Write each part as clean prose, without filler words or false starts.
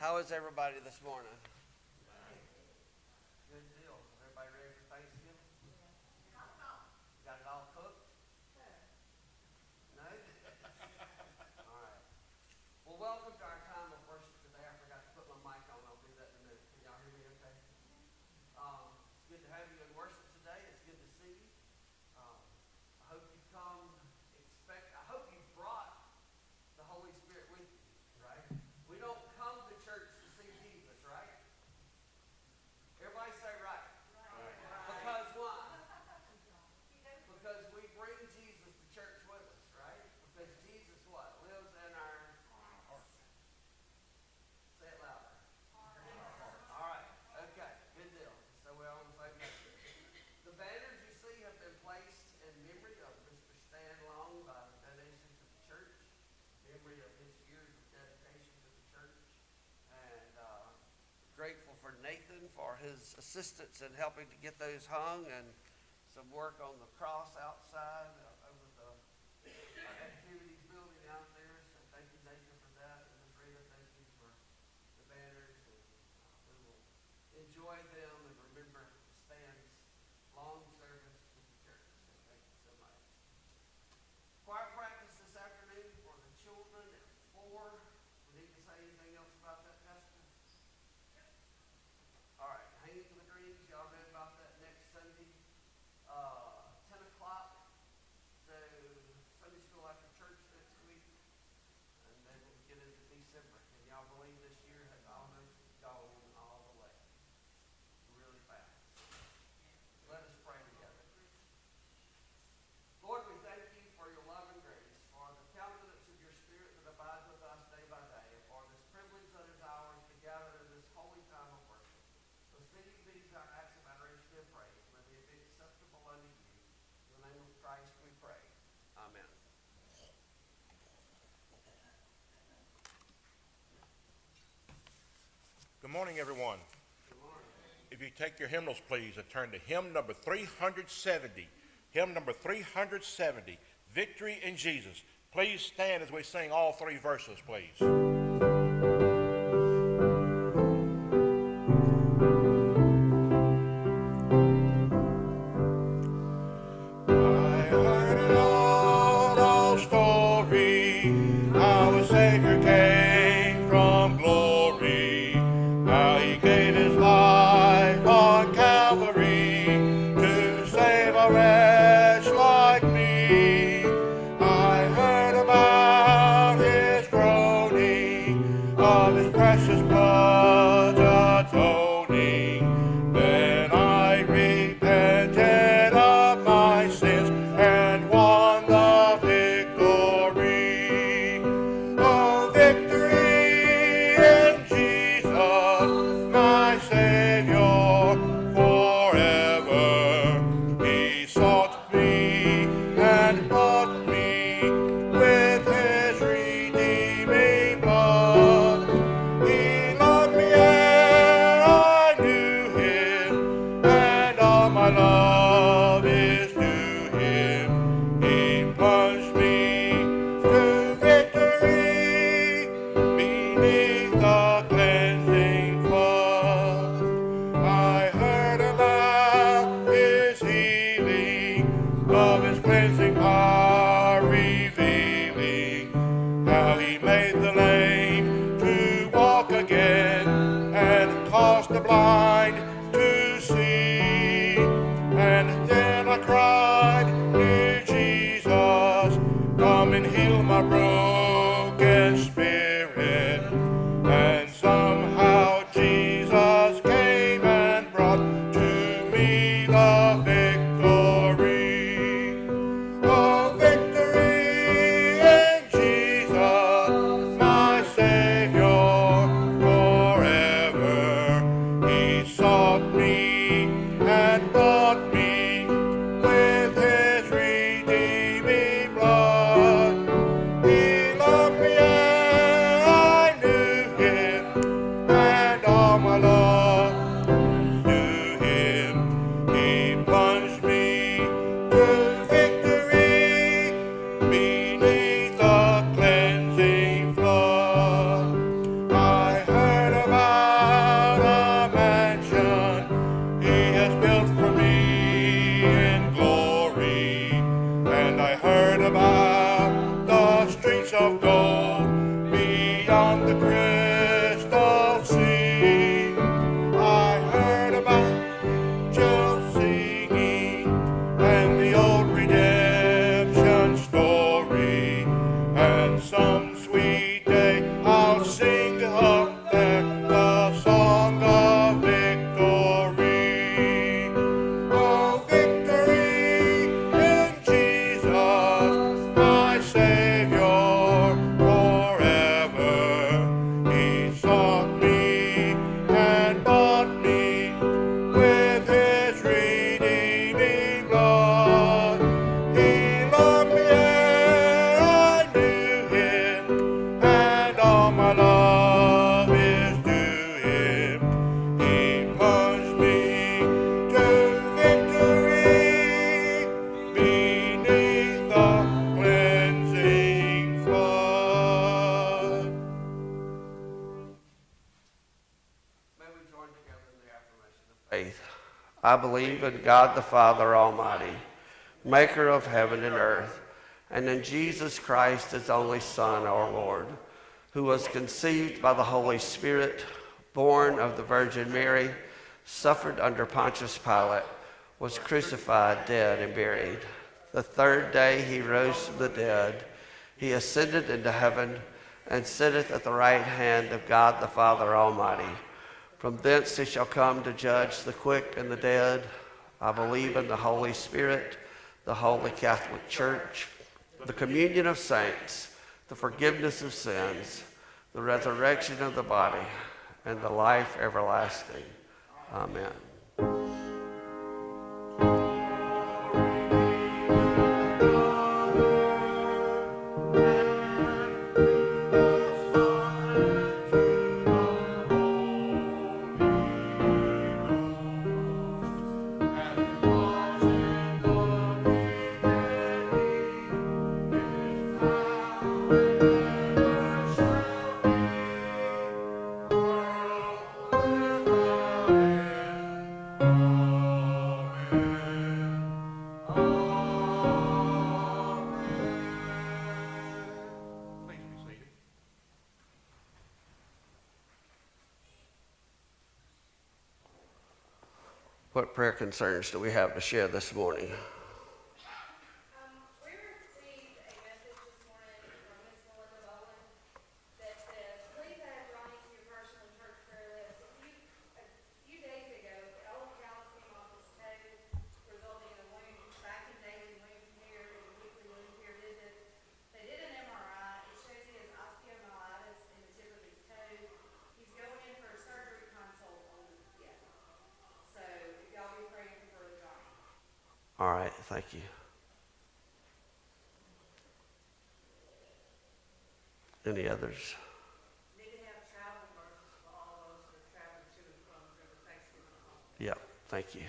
How is everybody this morning? Good deal. Everybody ready for Thanksgiving? Got it all cooked? No? All right. Well, welcome to our time of worship today. I forgot to put my mic on. I'll do that in a minute. Can y'all hear me okay? It's good to have you in worship today. It's good to see you. I hope you I hope you brought the Holy Spirit with you, right? We don't come to church to see Jesus, right? Everybody say right. Because why? Because we bring Jesus to church with us, right? Because Jesus what? Lives in our hearts. Say it louder. All right. Okay. Good deal. So we're on the same page. The banners you see have been placed in memory of Mr. Stan Long by the donation to the church, memory of his years of dedication to the church, and grateful for Nathan for his assistance in helping to get those hung, and some work on the cross outside over the activities building out there. So thank you, Nathan, for that. And Ms. Rita, thank you for the banners. And we will enjoy them and remember Stan's long service to the church. So thank you so much. Choir practice this afternoon for the children at 4. We need to say anything else about that, Pastor? All right, hanging to the greens. Y'all know about that next Sunday. 10 o'clock, so Sunday school after church next week, and then we'll get into December. Can y'all believe this year has almost gone all the way? Really fast. Let us pray together. Lord, we thank you for your love and grace, for the countenance of your Spirit that abides with us day by day, and for this privilege that is ours to gather in this holy time of worship. So sing these our acts of adoration and praise, may they be acceptable unto you. In the name of Christ we pray. Amen. Good morning, everyone. Good morning. If you take your hymnals, please, and turn to hymn number 370. Hymn number 370, Victory in Jesus. Please stand as we sing all 3 verses, please. With his redeeming blood, he I believe in God the Father Almighty, maker of heaven and earth, and in Jesus Christ, his only Son, our Lord, who was conceived by the Holy Spirit, born of the Virgin Mary, suffered under Pontius Pilate, was crucified, dead, and buried. The third day he rose from the dead. He ascended into heaven and sitteth at the right hand of God the Father Almighty. From thence he shall come to judge the quick and the dead. I believe in the Holy Spirit, the Holy Catholic Church, the communion of saints, the forgiveness of sins, the resurrection of the body, and the life everlasting. Amen. What prayer concerns do we have to share this morning? We received a message this morning from Miss Melinda Bowen that says, please add Ronnie to your personal church prayer list. A few days ago, the old callus came off his toe, resulting in a wound back in daily wound care and weekly wound care visits. They did an MRI. It shows he has osteomyelitis in the tip of his toe. He's going in for a surgery consult on the 5th. So if y'all be praying for Johnny. All right, thank you. Any others? Need to have travel nurses for all those that are traveling to and from during the Thanksgiving holiday. Yeah, thank you.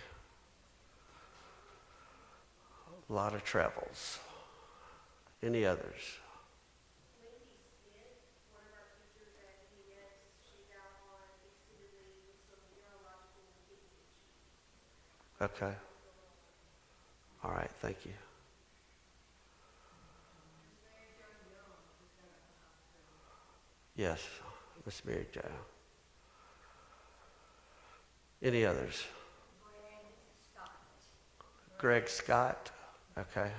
A lot of travels. Any others? Wendy Smith, one of our teachers at PBS, she's out on extended leave with some neurological and kidney issues. Okay. All right, thank you. Yes, Miss Mary Jo. Any others? Greg Scott. Okay.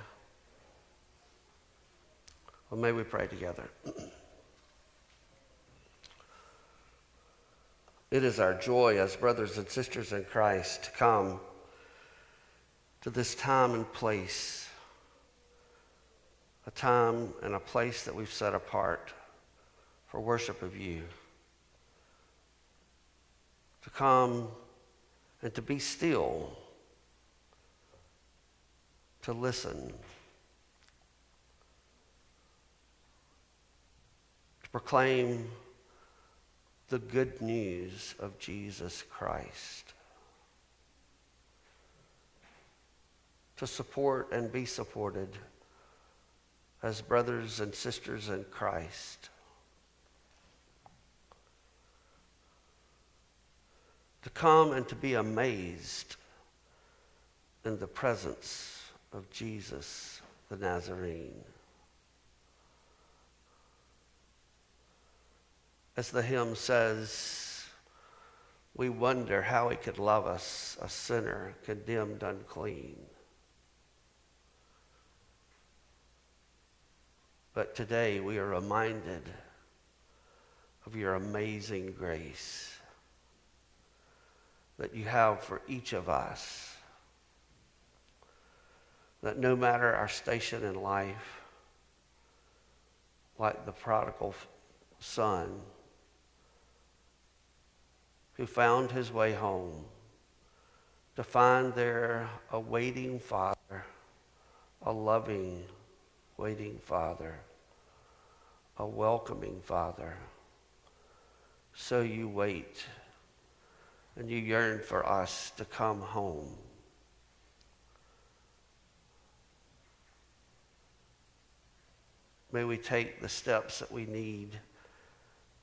Well, may we pray together. It is our joy as brothers and sisters in Christ to come to this time and place, a time and a place that we've set apart for worship of you, to come and to be still, to listen, to proclaim the good news of Jesus Christ, to support and be supported as brothers and sisters in Christ, to come and to be amazed in the presence of Jesus the Nazarene. As the hymn says, we wonder how he could love us, a sinner condemned unclean. But today we are reminded of your amazing grace that you have for each of us, that no matter our station in life, like the prodigal son who found his way home, to find there a waiting Father, a loving, waiting Father, a welcoming Father. So you wait and you yearn for us to come home. May we take the steps that we need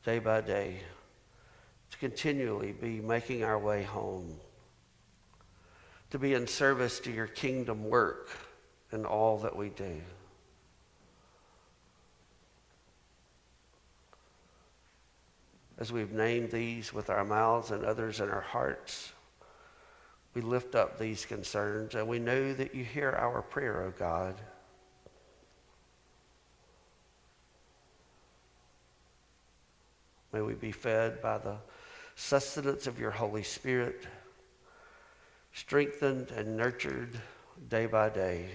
day by day to continually be making our way home. to be in service to your kingdom work in all that we do. As we've named these with our mouths and others in our hearts, we lift up these concerns, and we know that you hear our prayer, O God. May we be fed by the sustenance of your Holy Spirit, strengthened and nurtured day by day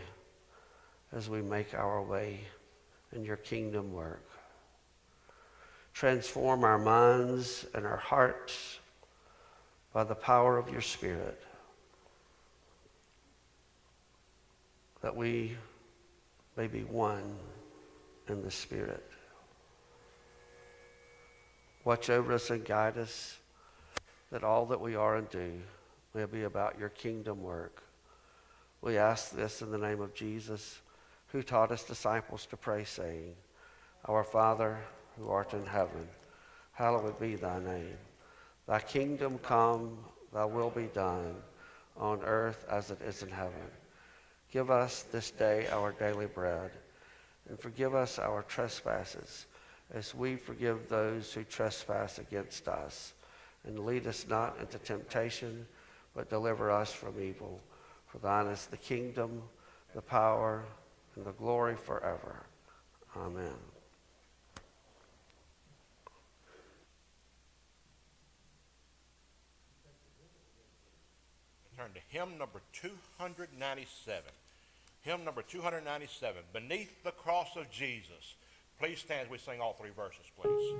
as we make our way in your kingdom work. Transform our minds and our hearts by the power of your Spirit, that we may be one in the Spirit. Watch over us and guide us, that all that we are and do may be about your kingdom work. We ask this in the name of Jesus, who taught his disciples to pray, saying, Our Father, who art in heaven, hallowed be thy name. Thy kingdom come, thy will be done, on earth as it is in heaven. Give us this day our daily bread, and forgive us our trespasses, as we forgive those who trespass against us. And lead us not into temptation, but deliver us from evil. For thine is the kingdom, the power, and the glory forever. Amen. Turn to hymn number 297. Hymn number 297, Beneath the Cross of Jesus. Please stand as we sing all three verses, please.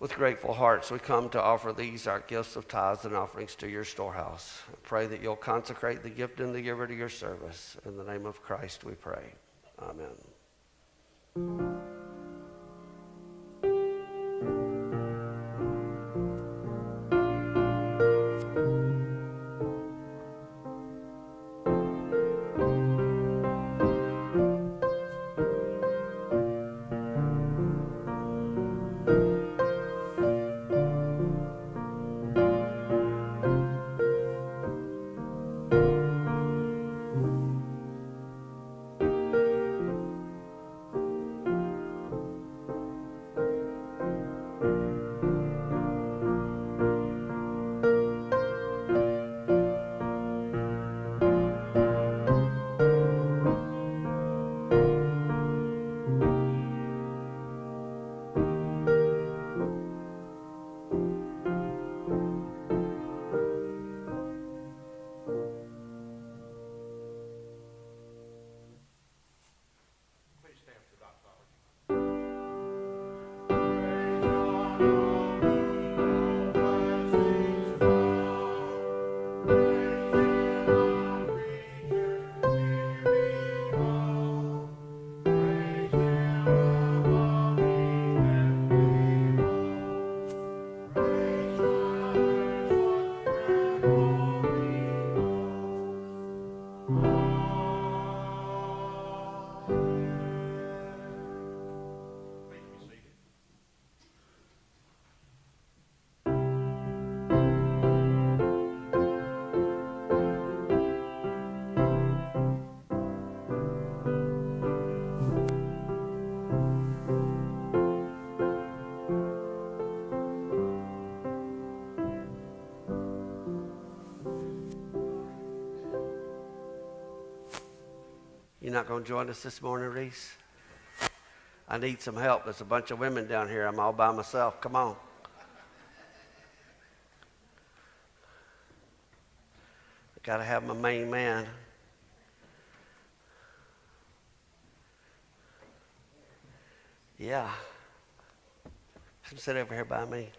With grateful hearts, we come to offer these, our gifts of tithes and offerings, to your storehouse. I pray that you'll consecrate the gift and the giver to your service. In the name of Christ we pray. Amen. You not going to join us this morning, Reese? I need some help. There's a bunch of women down here. I'm all by myself. Come on. I got to have my main man. Yeah. Come sit over here by me.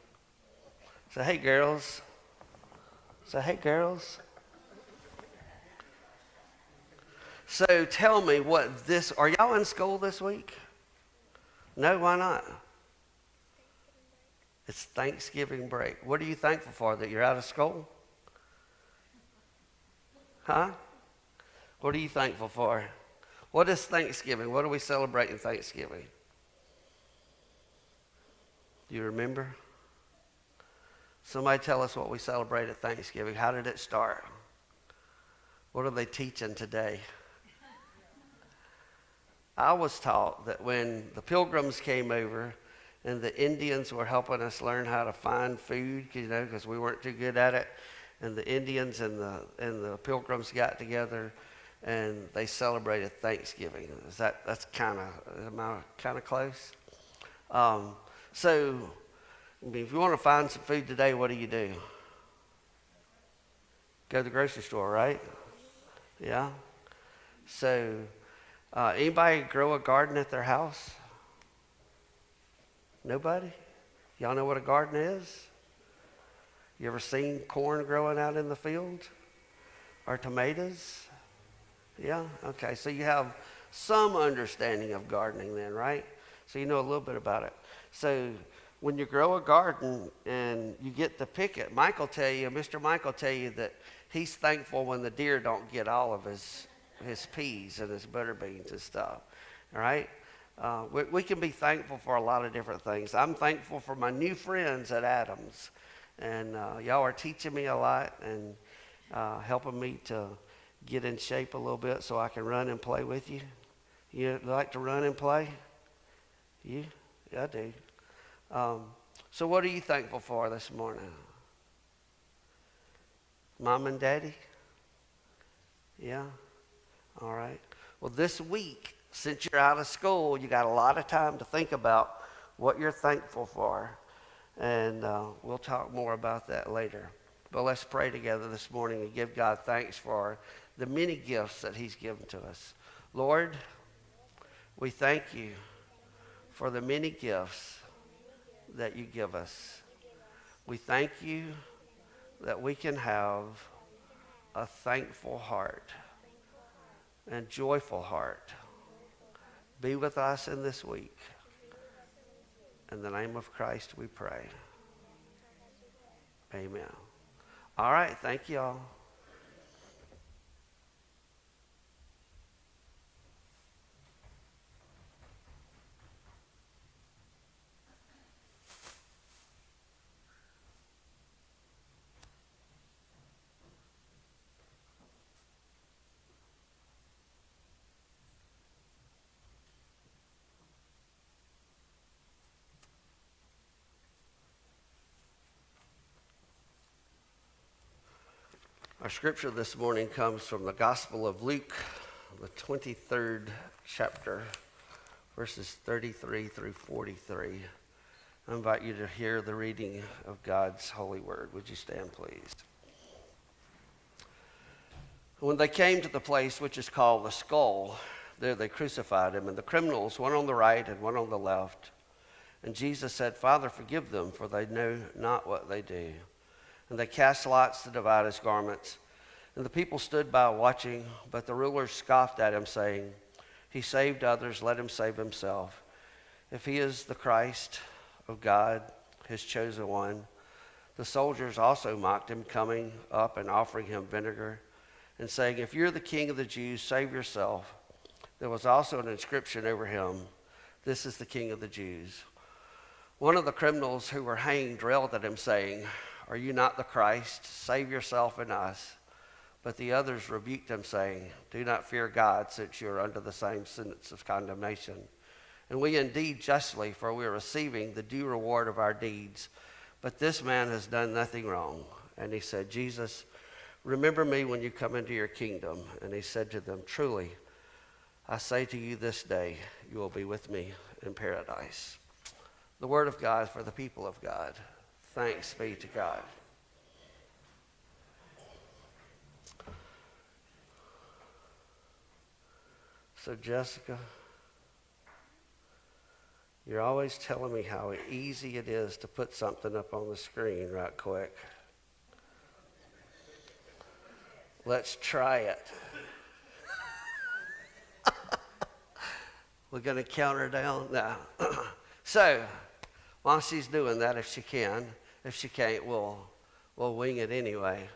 Say, hey, girls. Say, hey, girls. So tell me are y'all in school this week? No, why not? It's Thanksgiving break. What are you thankful for, that you're out of school? Huh? What are you thankful for? What is Thanksgiving? What are we celebrating Thanksgiving? Do you remember? Somebody tell us what we celebrate at Thanksgiving. How did it start? What are they teaching today? I was taught that when the Pilgrims came over and the Indians were helping us learn how to find food, because we weren't too good at it, and the Indians and the Pilgrims got together and they celebrated Thanksgiving. That's kind of, am I kind of close? So, if you want to find some food today, what do? Go to the grocery store, right? Yeah. So, anybody grow a garden at their house? Nobody? Y'all know what a garden is? You ever seen corn growing out in the field? Or tomatoes? Yeah? Okay, so you have some understanding of gardening then, right? So you know a little bit about it. So when you grow a garden and you get to pick it, Mr. Mike will tell you that he's thankful when the deer don't get all of his peas and his butter beans and stuff, all right? We can be thankful for a lot of different things. I'm thankful for my new friends at Adams, and y'all are teaching me a lot and helping me to get in shape a little bit so I can run and play with you. You like to run and play? You? Yeah, I do. So what are you thankful for this morning? Mom and Daddy? Yeah? All right. Well, this week, since you're out of school, you got a lot of time to think about what you're thankful for. And we'll talk more about that later. But let's pray together this morning and give God thanks for the many gifts that he's given to us. Lord, we thank you for the many gifts that you give us. We thank you that we can have a thankful heart and joyful heart. Be with us in this week. In the name of Christ we pray. Amen. All right, thank you all. Our scripture this morning comes from the Gospel of Luke, the 23rd chapter, verses 33 through 43. I invite you to hear the reading of God's holy word. Would you stand, please? When they came to the place which is called the Skull, there they crucified him, and the criminals, one on the right and one on the left. And Jesus said, Father, forgive them, for they know not what they do. And they cast lots to divide his garments. And the people stood by watching, but the rulers scoffed at him, saying, He saved others, let him save himself. If he is the Christ of God, his chosen one. The soldiers also mocked him, coming up and offering him vinegar, and saying, If you're the king of the Jews, save yourself. There was also an inscription over him, This is the King of the Jews. One of the criminals who were hanged railed at him, saying, Are you not the Christ? Save yourself and us. But the others rebuked him, saying, Do not fear God, since you are under the same sentence of condemnation. And we indeed justly, for we are receiving the due reward of our deeds. But this man has done nothing wrong. And he said, Jesus, remember me when you come into your kingdom. And he said to them, Truly, I say to you this day, you will be with me in paradise. The word of God for the people of God. Thanks be to God. So Jessica, you're always telling me how easy it is to put something up on the screen right quick. Let's try it. We're going to count her down now. So, while she's doing that, if she can, if she can't, we'll wing it anyway.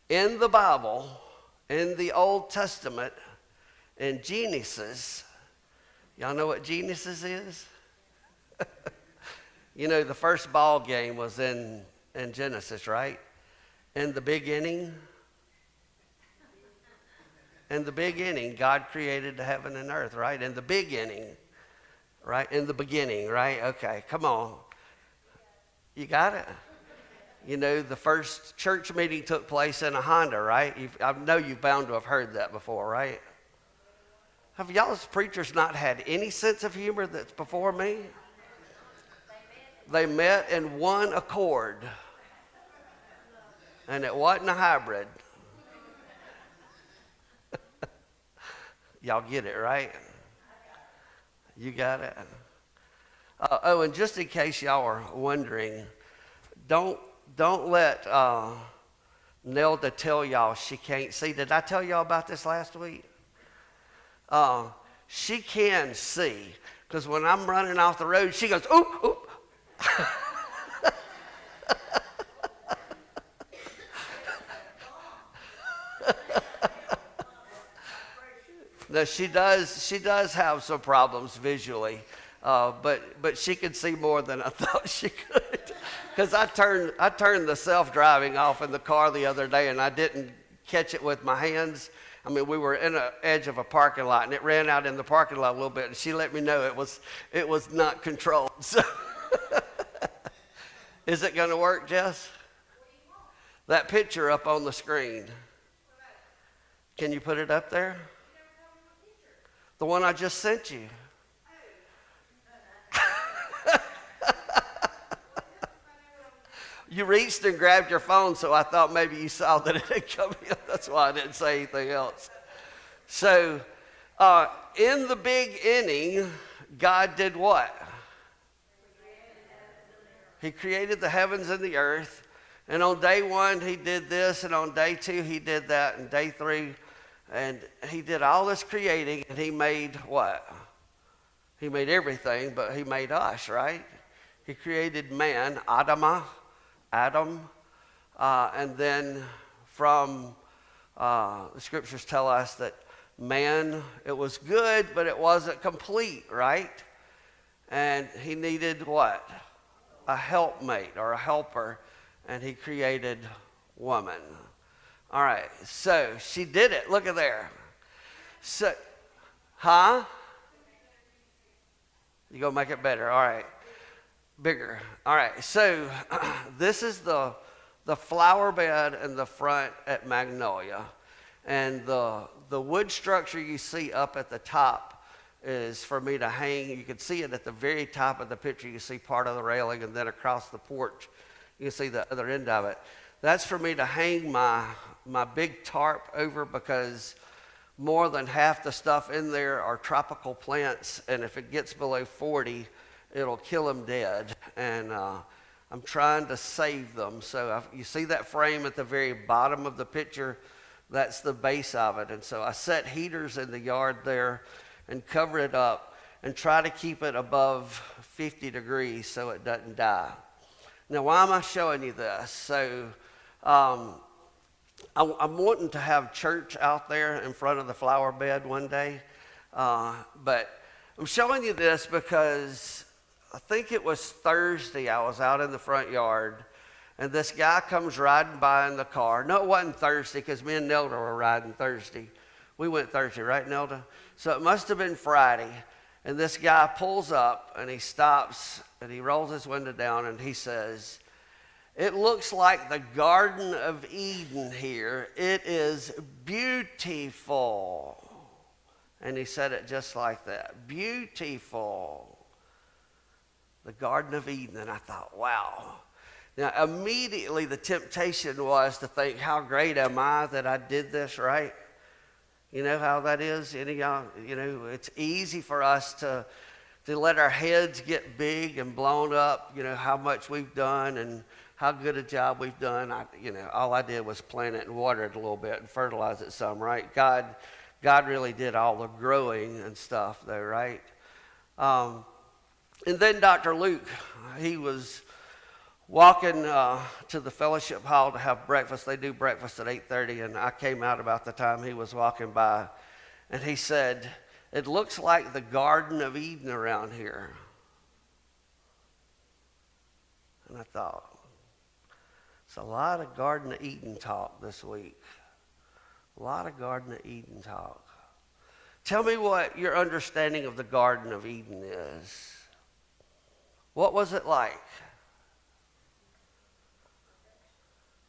In the Bible, in the Old Testament, in Genesis, y'all know what Genesis is? You know, the first ball game was in Genesis, right? In the beginning, God created the heaven and earth, right? In the beginning, right? In the beginning, right? Okay, come on. You got it? You know, the first church meeting took place in a Honda, right? I know you're bound to have heard that before, right? Have y'all as preachers not had any sense of humor that's before me? They met in one accord. And it wasn't a hybrid. Y'all get it, right? You got it? And just in case y'all are wondering, don't let Nelda tell y'all she can't see. Did I tell y'all about this last week? She can see, because when I'm running off the road, she goes, oop, oop. No, she does have some problems visually, but she can see more than I thought she could. Because I turned the self-driving off in the car the other day, and I didn't catch it with my hands. I mean, we were in the edge of a parking lot, and it ran out in the parking lot a little bit, and she let me know it was not controlled. So, is it going to work, Jess? That picture up on the screen. Can you put it up there? The one I just sent you. You reached and grabbed your phone, so I thought maybe you saw that it had come in. That's why I didn't say anything else. So, in the beginning, God did what? He created the heavens and the earth. And on day one, he did this. And on day two, he did that. And day three, and he did all this creating. And he made what? He made everything, but he made us, right? He created man, Adam. And then from the scriptures tell us that man, it was good, but it wasn't complete, right? And he needed what? A helpmate or a helper, and he created woman. All right, so she did it. Look at there. So, huh? You gonna make it better? All right, bigger. All right, so this is the flower bed in the front at Magnolia, and the wood structure you see up at the top is for me to hang. You can see it at the very top of the picture. You see part of the railing, and then across the porch, you can see the other end of it. That's for me to hang my big tarp over, because more than half the stuff in there are tropical plants, and if it gets below 40, it'll kill them dead. And I'm trying to save them. So you see that frame at the very bottom of the picture? That's the base of it. And so I set heaters in the yard there and cover it up and try to keep it above 50 degrees so it doesn't die. Now, why am I showing you this? So I'm wanting to have church out there in front of the flower bed one day. But I'm showing you this because I think it was Thursday. I was out in the front yard, and this guy comes riding by in the car. No, it wasn't Thursday, because me and Nelda were riding Thursday. We went Thursday, right, Nelda? So it must have been Friday. And this guy pulls up, and he stops, and he rolls his window down, and he says, It looks like the Garden of Eden here. It is beautiful. And he said it just like that. Beautiful. The Garden of Eden. And I thought, wow. Now, immediately the temptation was to think, how great am I that I did this, right? You know how that is? Any of y'all, you know, it's easy for us to let our heads get big and blown up, you know, how much we've done and how good a job we've done. All I did was plant it and water it a little bit and fertilize it some, right? God really did all the growing and stuff though, right? And then Dr. Luke, he was walking to the fellowship hall to have breakfast. They do breakfast at 8:30, and I came out about the time he was walking by, and he said, "It looks like the Garden of Eden around here." And I thought, it's a lot of Garden of Eden talk this week. A lot of Garden of Eden talk. Tell me what your understanding of the Garden of Eden is. What was it like?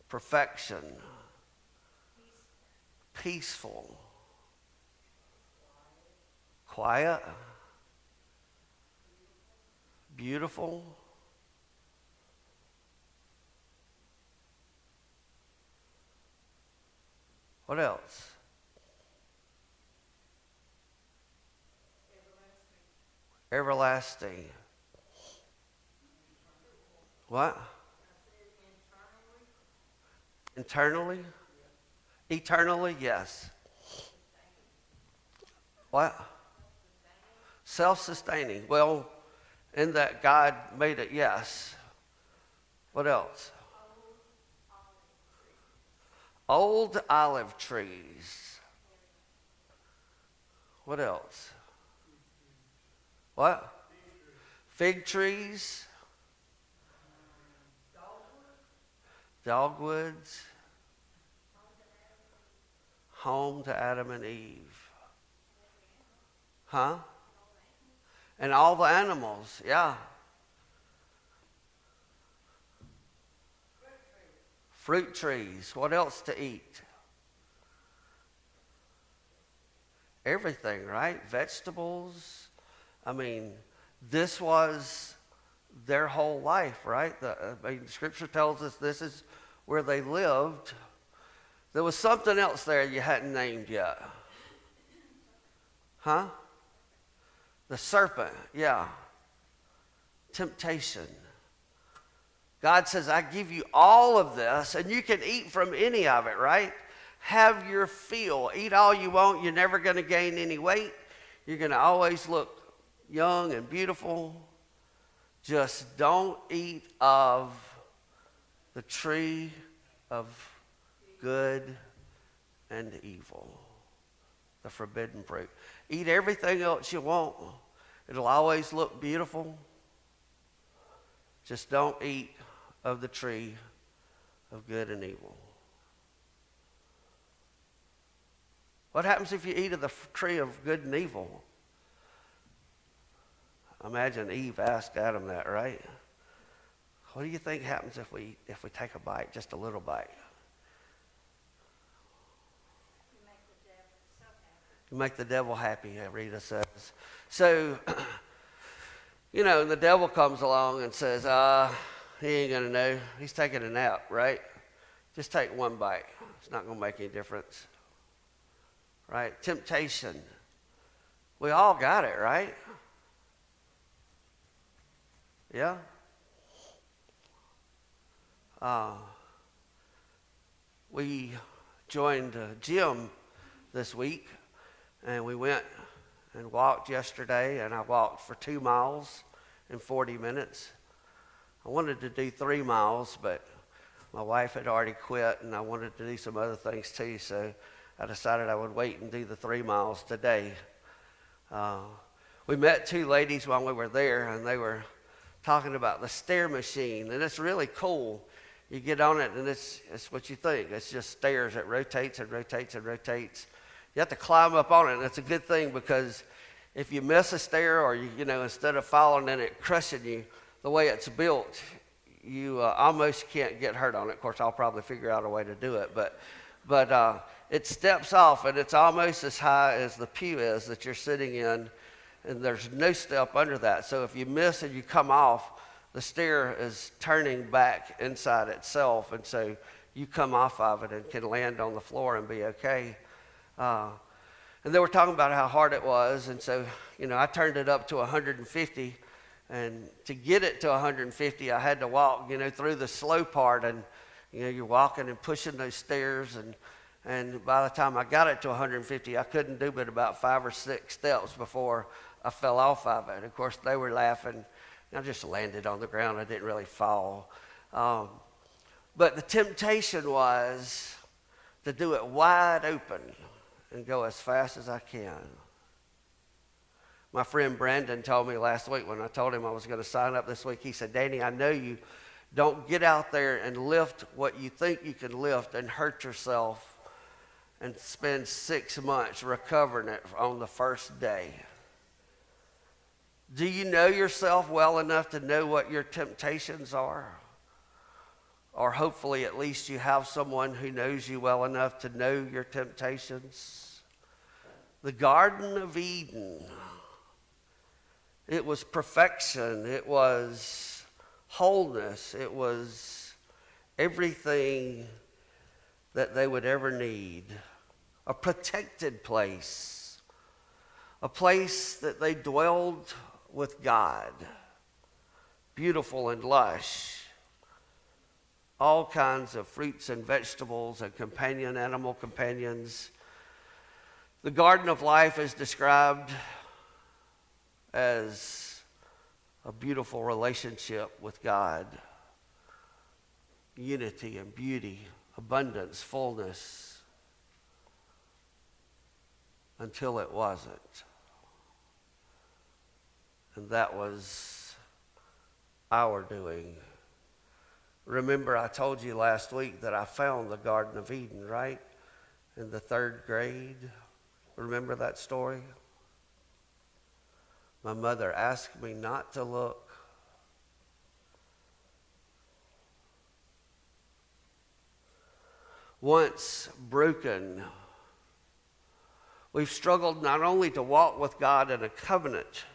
Perfection. Peaceful. Quiet. Beautiful. What else? Everlasting. What? Internally? Eternally, yes. What? Self-sustaining. Well, in that God made it, yes. What else? Old olive trees. What else? What? Fig trees. Dogwoods. Home to Adam and Eve. Huh? And all the animals, yeah. Fruit trees. What else to eat? Everything, right? Vegetables. I mean, this was their whole life, right? Scripture tells us this is where they lived. There was something else there you hadn't named yet. Huh? The serpent, yeah. Temptation. God says, I give you all of this, and you can eat from any of it, right? Have your fill. Eat all you want. You're never going to gain any weight. You're going to always look young and beautiful. Just don't eat of the tree of good and evil, the forbidden fruit. Eat everything else you want. It'll always look beautiful. Just don't eat of the tree of good and evil. What happens if you eat of the tree of good and evil? Imagine Eve asked Adam that, right? What do you think happens if we take a bite, just a little bite? You make the devil happy, Rita says. So, the devil comes along and says, he ain't going to know. He's taking a nap, right? Just take one bite. It's not going to make any difference. Right? Temptation. We all got it, right? Yeah? We joined a gym this week, and we went and walked yesterday, and I walked for 2 miles in 40 minutes. I wanted to do 3 miles, but my wife had already quit, and I wanted to do some other things too, so I decided I would wait and do the 3 miles today. We met 2 ladies while we were there, and they were talking about the stair machine, and it's really cool. You get on it, and it's what you think. It's just stairs. It rotates and rotates and rotates. You have to climb up on it, and it's a good thing because if you miss a stair or, instead of falling and it crushing you, the way it's built, you almost can't get hurt on it. Of course, I'll probably figure out a way to do it, but it steps off, and it's almost as high as the pew is that you're sitting in, and there's no step under that. So if you miss and you come off, the stair is turning back inside itself, and so you come off of it and can land on the floor and be okay. And they were talking about how hard it was, and so, I turned it up to 150, and to get it to 150, I had to walk, through the slow part, and, you're walking and pushing those stairs, and by the time I got it to 150, I couldn't do but about 5 or 6 steps before I fell off of it. Of course, they were laughing. I just landed on the ground. I didn't really fall. But the temptation was to do it wide open and go as fast as I can. My friend Brandon told me last week when I told him I was going to sign up this week, he said, Danny, I know you don't get out there and lift what you think you can lift and hurt yourself and spend 6 months recovering it on the first day. Do you know yourself well enough to know what your temptations are? Or hopefully at least you have someone who knows you well enough to know your temptations. The Garden of Eden, it was perfection, it was wholeness, it was everything that they would ever need. A protected place, a place that they dwelled with God, beautiful and lush. All kinds of fruits and vegetables and animal companions. The garden of life is described as a beautiful relationship with God. Unity and beauty, abundance, fullness, until it wasn't. And that was our doing. Remember, I told you last week that I found the Garden of Eden, right? In the 3rd grade. Remember that story? My mother asked me not to look. Once broken, we've struggled not only to walk with God in a covenant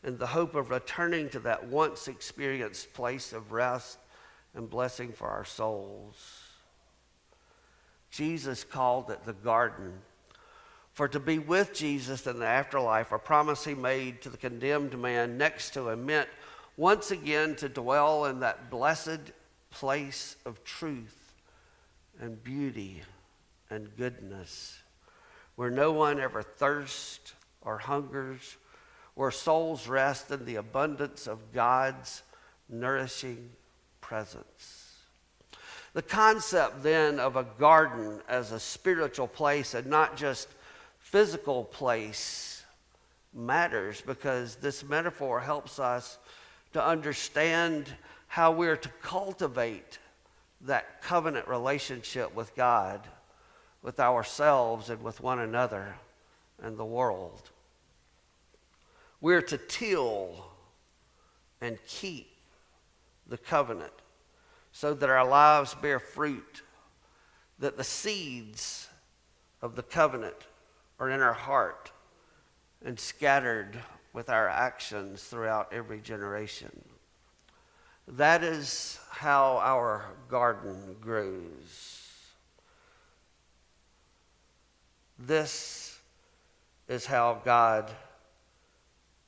in the hope of returning to that once experienced place of rest and blessing for our souls. Jesus called it the garden. For to be with Jesus in the afterlife, a promise he made to the condemned man next to him, meant once again to dwell in that blessed place of truth and beauty and goodness, where no one ever thirsts or hungers, where souls rest in the abundance of God's nourishing presence. The concept then of a garden as a spiritual place and not just physical place matters, because this metaphor helps us to understand how we're to cultivate that covenant relationship with God, with ourselves, and with one another and the world. We're to till and keep the covenant so that our lives bear fruit, that the seeds of the covenant are in our heart and scattered with our actions throughout every generation. That is how our garden grows. This is how God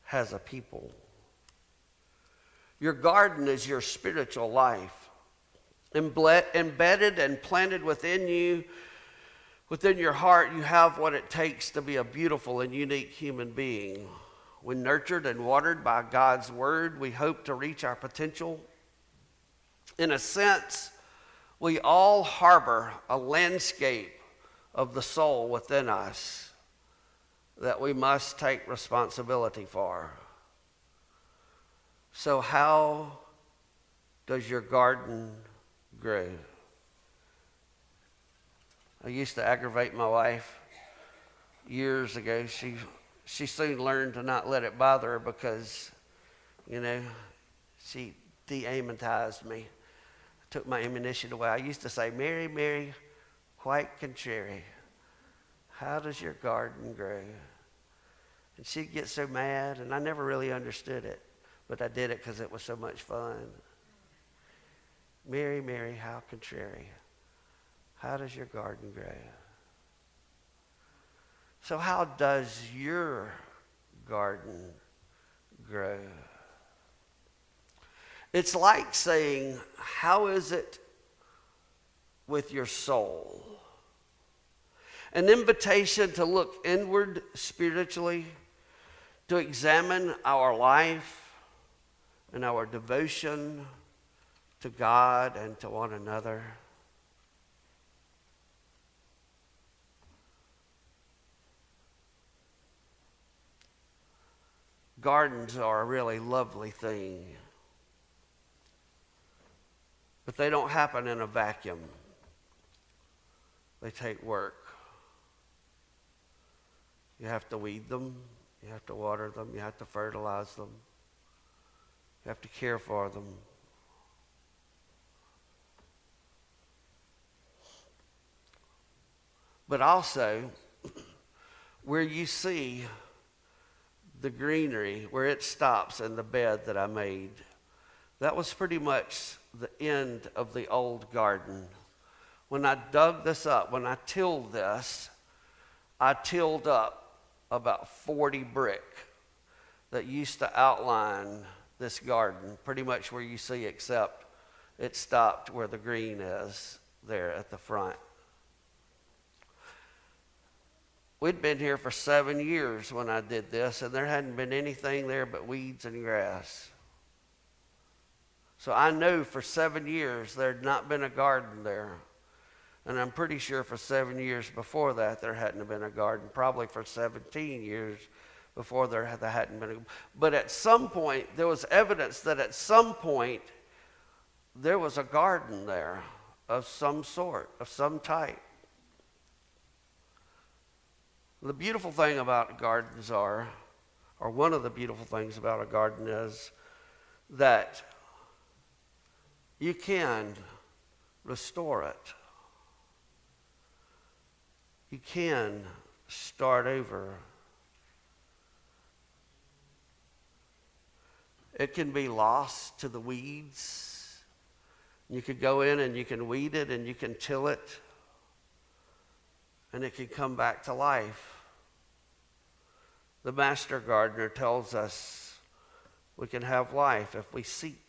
has a people. Your garden is your spiritual life, embedded and planted within you. Within your heart, you have what it takes to be a beautiful and unique human being. When nurtured and watered by God's word, we hope to reach our potential. In a sense, we all harbor a landscape of the soul within us that we must take responsibility for. So how does your garden grow? I used to aggravate my wife years ago. She soon learned to not let it bother her because, she de-ammonetized me. Took my ammunition away. I used to say, Mary, Mary, quite contrary, how does your garden grow? And she'd get so mad, and I never really understood it, but I did it because it was so much fun. Mary, Mary, how contrary, how does your garden grow? So how does your garden grow? It's like saying, how is it with your soul? An invitation to look inward spiritually, to examine our life and our devotion to God and to one another. Gardens are a really lovely thing, but they don't happen in a vacuum. They take work. You have to weed them, you have to water them, you have to fertilize them, you have to care for them. But also, where you see the greenery, where it stops in the bed that I made, that was pretty much the end of the old garden. When I dug this up, when I tilled this, I tilled up about 40 brick that used to outline this garden, pretty much where you see, except it stopped where the green is there at the front. We'd been here for 7 years when I did this, and there hadn't been anything there but weeds and grass. So I know for 7 years there had not been a garden there. And I'm pretty sure for 7 years before that there hadn't been a garden. Probably for 17 years before there hadn't been a garden. But at some point, there was evidence that at some point there was a garden there of some sort, of some type. The beautiful thing about gardens or one of the beautiful things about a garden is that you can restore it. You can start over. It can be lost to the weeds. You could go in and you can weed it and you can till it, and it can come back to life. The master gardener tells us we can have life if we seek,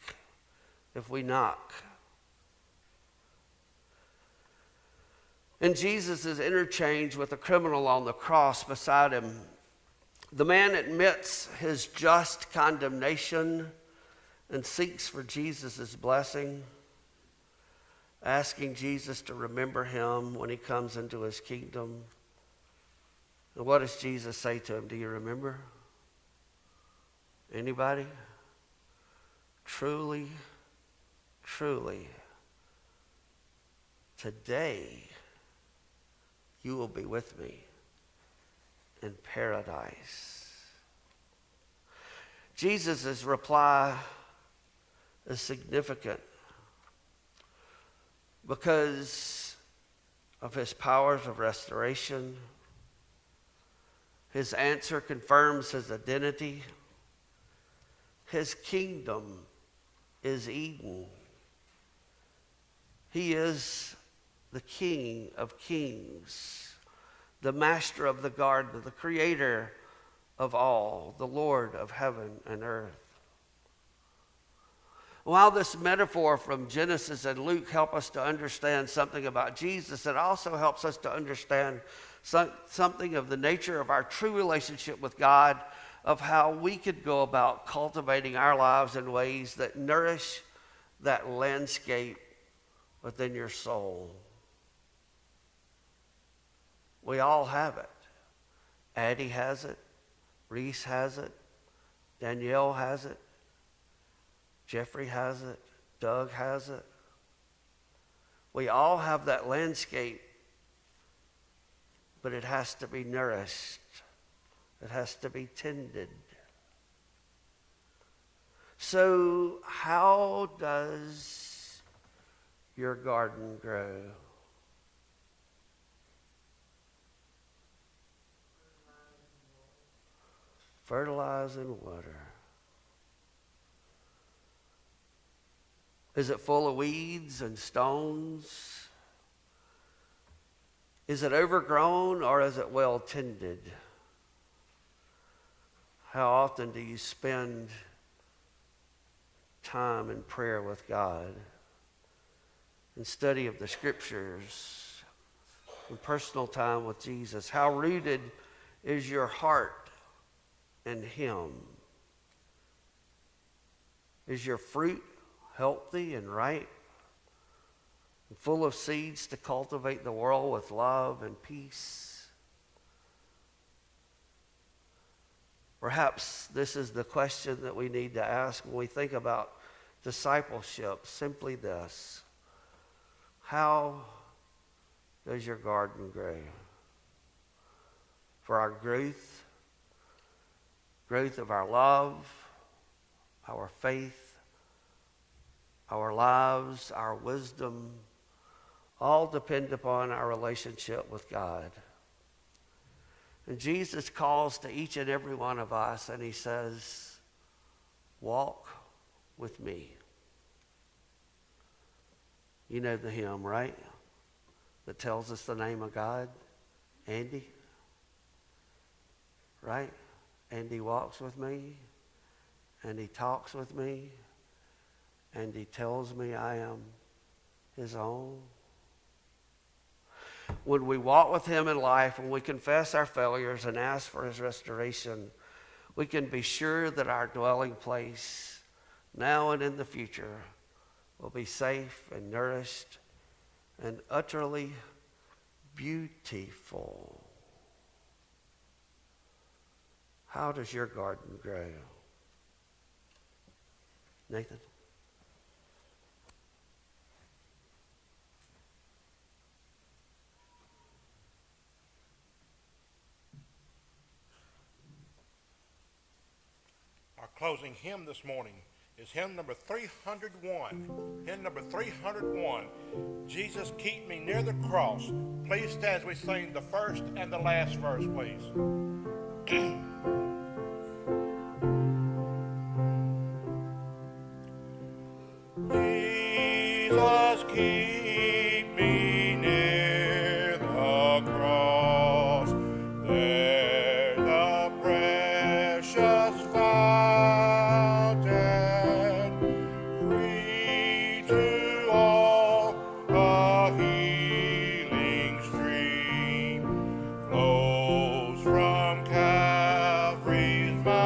if we knock. In Jesus' interchange with the criminal on the cross beside him, the man admits his just condemnation and seeks for Jesus' blessing, asking Jesus to remember him when he comes into his kingdom. And what does Jesus say to him? Do you remember? Anybody? Truly, truly, today you will be with me in paradise. Jesus' reply is significant because of his powers of restoration. His answer confirms his identity. His kingdom is Eden. He is the King of kings, the master of the garden, the creator of all, the Lord of heaven and earth. While this metaphor from Genesis and Luke help us to understand something about Jesus, it also helps us to understand something of the nature of our true relationship with God, of how we could go about cultivating our lives in ways that nourish that landscape within your soul. We all have it. Addie has it. Reese has it. Danielle has it. Jeffrey has it. Doug has it. We all have that landscape, but it has to be nourished. It has to be tended. So, how does your garden grow? Fertilize and water. Is it full of weeds and stones? Is it overgrown or is it well tended? How often do you spend time in prayer with God, in study of the scriptures, in personal time with Jesus? How rooted is your heart in Him? Is your fruit healthy and ripe, and full of seeds to cultivate the world with love and peace? Perhaps this is the question that we need to ask when we think about discipleship. Simply this: how does your garden grow? For our growth of our love, our faith, our lives, our wisdom, all depend upon our relationship with God. And Jesus calls to each and every one of us and He says, walk with me. You know the hymn, right? That tells us the name of God? Andy? Right? Andy walks with me, and He talks with me, and He tells me I am His own. When we walk with Him in life, when we confess our failures and ask for His restoration, we can be sure that our dwelling place, now and in the future, will be safe and nourished and utterly beautiful. How does your garden grow? Nathan? Our closing hymn this morning is hymn number 301. Hymn number 301. Jesus, keep me near the cross. Please stand as we sing the first and the last verse, please. Jesus, keep me near the cross. There's a precious fountain, free to all, a healing stream flows from Calvary's mountain.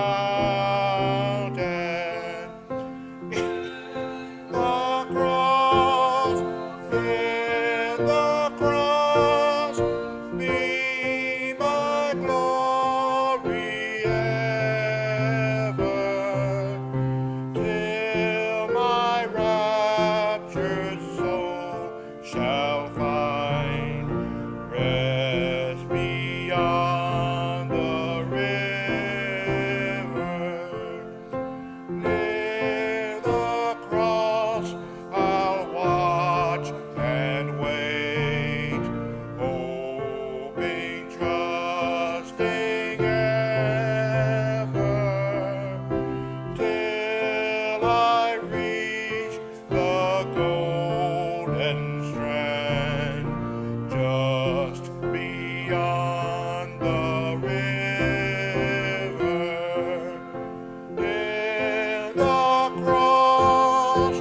Shall find rest beyond the river. Near the cross I'll watch and wait, hoping, trusting ever, till I reach the golden strand, just beyond the river. In the cross,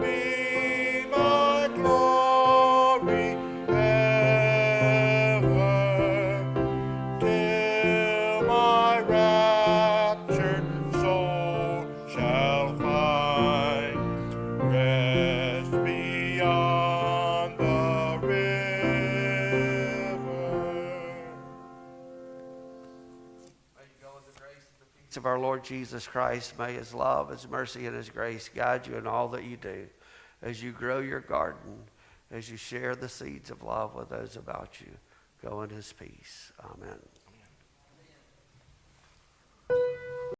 be my glory ever, till my raptured soul shall find rest beyond the river. May you go in the grace and the peace of our Lord Jesus Christ. May His love, His mercy, and His grace guide you in all that you do, as you grow your garden, as you share the seeds of love with those about you. Go in His peace. Amen.